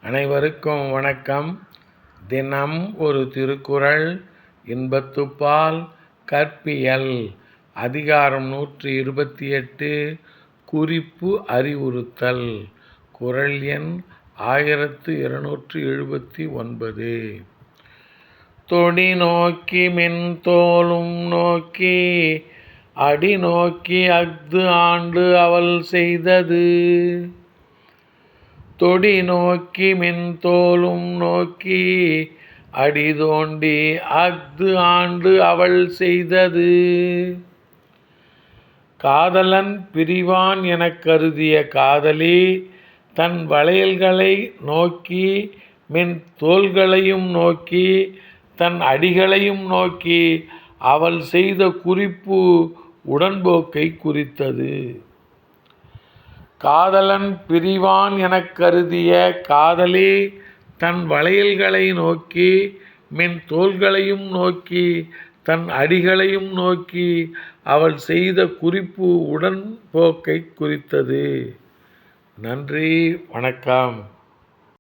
அனைவருக்கும் வணக்கம். தினம் ஒரு திருக்குறள். இன்பத்துப்பால் கற்பியல். அதிகாரம் 128. குறிப்பு அறிவுறுத்தல். குறள் எண் 1279. தொடி நோக்கி மென்தோளும் நோக்கி அடி நோக்கி அஃது ஆண்டு அவள் செய்தது. தொடி நோக்கி மென்தோளும் நோக்கி அடி தோண்டி அஃது ஆண்டு அவள் செய்தது. காதலன் பிரிவான் எனக் கருதிய காதலி தன் வளையல்களை நோக்கி மென் தோள்களையும் நோக்கி தன் அடிகளையும் நோக்கி அவள் செய்த குறிப்பு உடன்போக்கை குறித்தது. காதலன் பிரிவான் எனக் கருதிய காதலி தன் வளையல்களை நோக்கி மென் தோள்களையும் நோக்கி தன் அடிகளையும் நோக்கி அவள் செய்த குறிப்பு உடன்போக்கை குறித்தது. நன்றி, வணக்கம்.